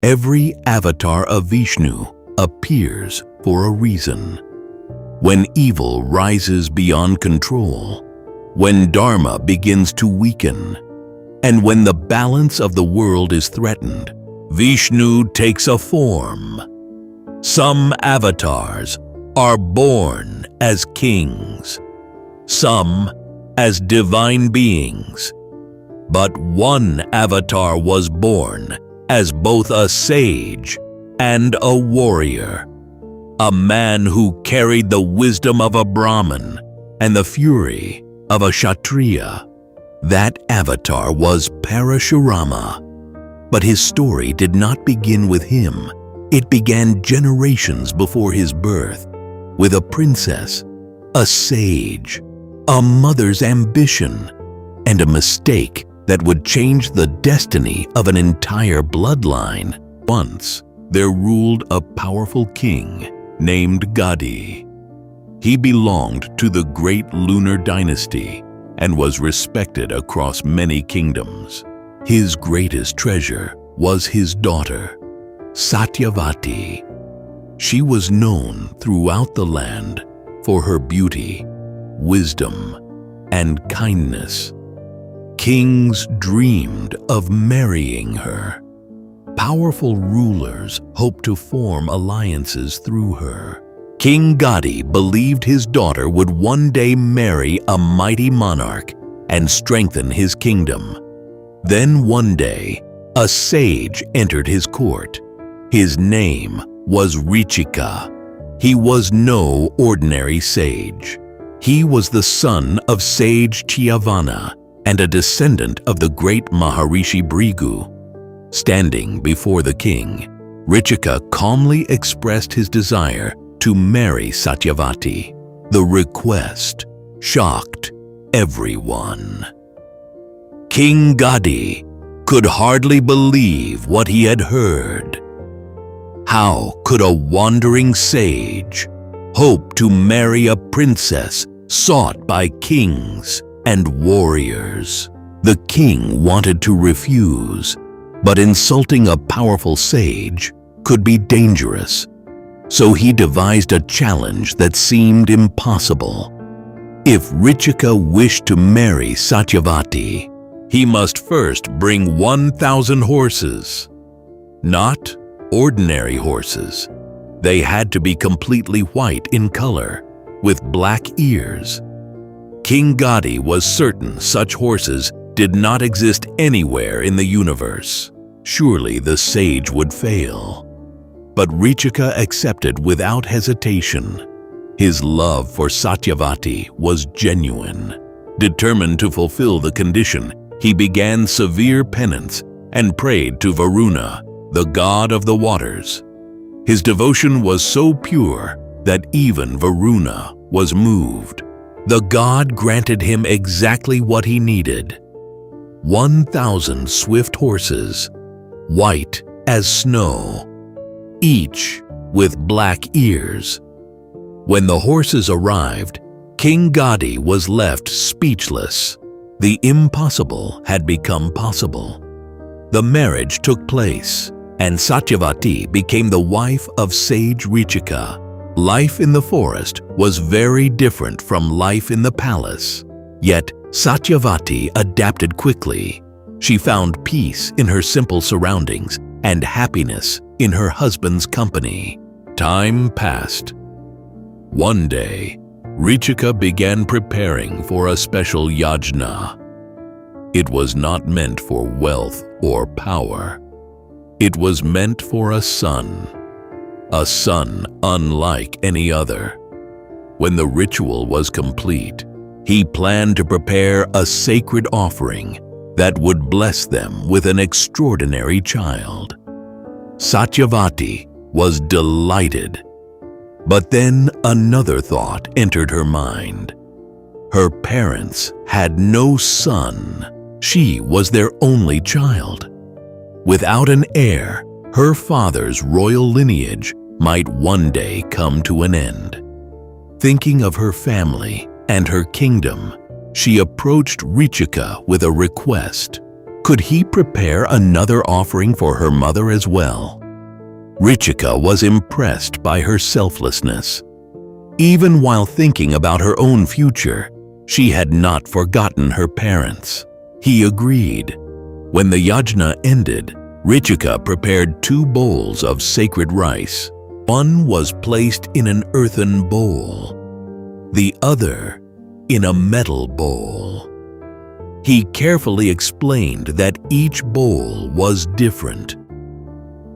Every avatar of Vishnu appears for a reason. When evil rises beyond control, when dharma begins to weaken, and when the balance of the world is threatened, Vishnu takes a form. Some avatars are born as kings, some as divine beings, but one avatar was born as both a sage and a warrior, a man who carried the wisdom of a Brahmin and the fury of a Kshatriya. That avatar was Parashurama. But his story did not begin with him. It began generations before his birth, with a princess, a sage, a mother's ambition, and a mistake that would change the destiny of an entire bloodline. Once, there ruled a powerful king named Gadhi. He belonged to the great lunar dynasty and was respected across many kingdoms. His greatest treasure was his daughter, Satyavati. She was known throughout the land for her beauty, wisdom, and kindness. Kings dreamed of marrying her. Powerful rulers hoped to form alliances through her. King Gadhi believed his daughter would one day marry a mighty monarch and strengthen his kingdom. Then one day, a sage entered his court. His name was Richika. He was no ordinary sage. He was the son of sage Chiavana and a descendant of the great Maharishi Bhrigu. Standing before the king, Richika calmly expressed his desire to marry Satyavati. The request shocked everyone. King Gadhi could hardly believe what he had heard. How could a wandering sage hope to marry a princess sought by kings and warriors? The king wanted to refuse, but insulting a powerful sage could be dangerous. So he devised a challenge that seemed impossible. If Richika wished to marry Satyavati, he must first bring 1,000 horses. Not ordinary horses. They had to be completely white in color, with black ears. King Gadhi was certain such horses did not exist anywhere in the universe. Surely the sage would fail. But Richika accepted without hesitation. His love for Satyavati was genuine. Determined to fulfill the condition, he began severe penance and prayed to Varuna, the god of the waters. His devotion was so pure that even Varuna was moved. The god granted him exactly what he needed: 1,000 swift horses, white as snow, each with black ears. When the horses arrived, King Gadhi was left speechless. The impossible had become possible. The marriage took place, and Satyavati became the wife of sage Richika. Life in the forest was very different from life in the palace. Yet Satyavati adapted quickly. She found peace in her simple surroundings and happiness in her husband's company. Time passed. One day, Richika began preparing for a special yajna. It was not meant for wealth or power. It was meant for a son unlike any other. When the ritual was complete, he planned to prepare a sacred offering that would bless them with an extraordinary child. Satyavati was delighted. But then another thought entered her mind. Her parents had no son. She was their only child. Without an heir, her father's royal lineage might one day come to an end. Thinking of her family and her kingdom, she approached Richika with a request. Could he prepare another offering for her mother as well? Richika was impressed by her selflessness. Even while thinking about her own future, she had not forgotten her parents. He agreed. When the yajna ended, Richika prepared 2 bowls of sacred rice. One was placed in an earthen bowl, the other in a metal bowl. He carefully explained that each bowl was different.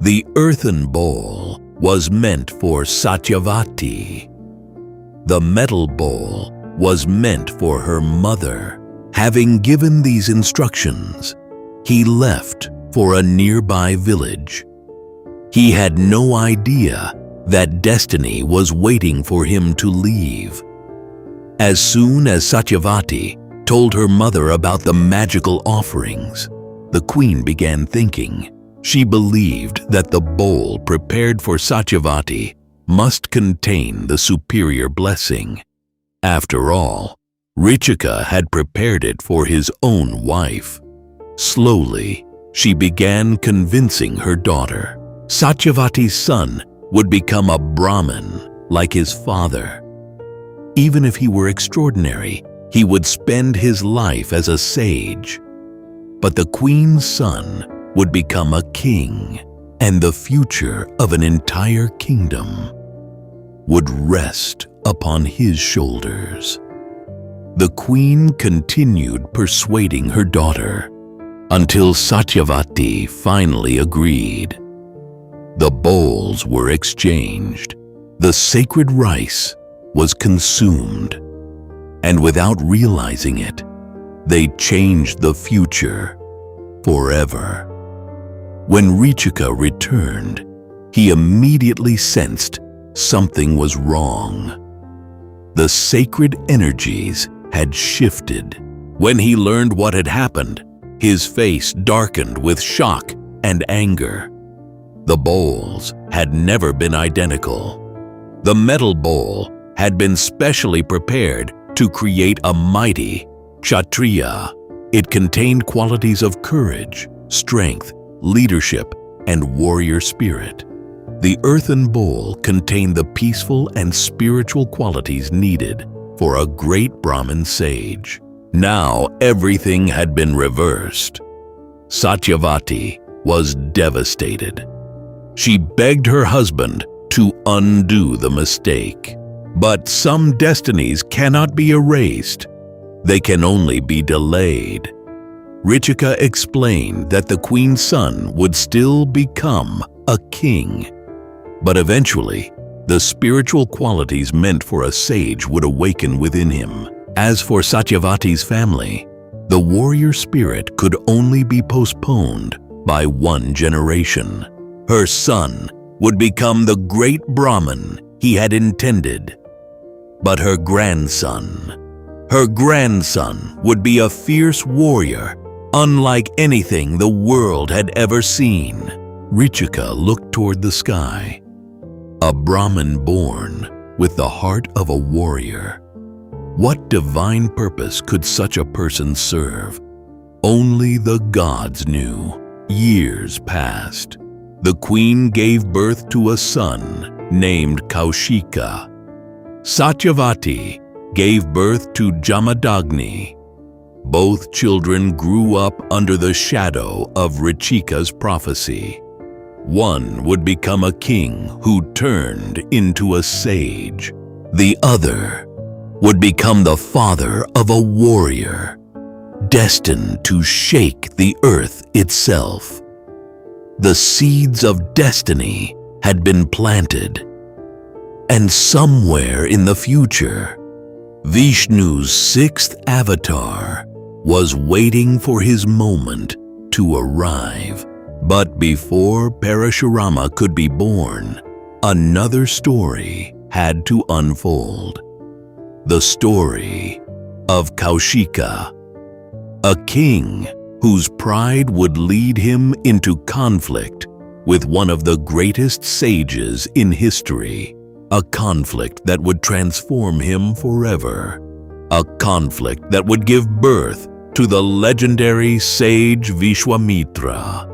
The earthen bowl was meant for Satyavati. The metal bowl was meant for her mother. Having given these instructions, he left for a nearby village. He had no idea that destiny was waiting for him to leave. As soon as Satyavati told her mother about the magical offerings, the queen began thinking. She believed that the bowl prepared for Satyavati must contain the superior blessing. After all, Richika had prepared it for his own wife. Slowly, she began convincing her daughter. Satyavati's son would become a Brahmin like his father. Even if he were extraordinary, he would spend his life as a sage. But the queen's son would become a king, and the future of an entire kingdom would rest upon his shoulders. The queen continued persuading her daughter until Satyavati finally agreed. The bowls were exchanged. The sacred rice was consumed, and without realizing it, they changed the future forever. When Richika returned, he immediately sensed something was wrong. The sacred energies had shifted. When he learned what had happened, his face darkened with shock and anger. The bowls had never been identical. The metal bowl had been specially prepared to create a mighty Kshatriya. It contained qualities of courage, strength, leadership, and warrior spirit. The earthen bowl contained the peaceful and spiritual qualities needed for a great Brahmin sage. Now everything had been reversed. Satyavati was devastated. She begged her husband to undo the mistake. But some destinies cannot be erased. They can only be delayed. Richika explained that the queen's son would still become a king. But eventually, the spiritual qualities meant for a sage would awaken within him. As for Satyavati's family, the warrior spirit could only be postponed by 1 generation. Her son would become the great Brahmin he had intended. But her grandson would be a fierce warrior, unlike anything the world had ever seen. Richika looked toward the sky. A Brahmin born with the heart of a warrior. What divine purpose could such a person serve? Only the gods knew. Years passed. The queen gave birth to a son named Kaushika. Satyavati gave birth to Jamadagni. Both children grew up under the shadow of Richika's prophecy. One would become a king who turned into a sage. The other would become the father of a warrior, destined to shake the earth itself. The seeds of destiny had been planted, and somewhere in the future, Vishnu's 6th avatar was waiting for his moment to arrive. But before Parashurama could be born, another story had to unfold. The story of Kaushika, a king whose pride would lead him into conflict with one of the greatest sages in history. A conflict that would transform him forever. A conflict that would give birth to the legendary sage Vishwamitra,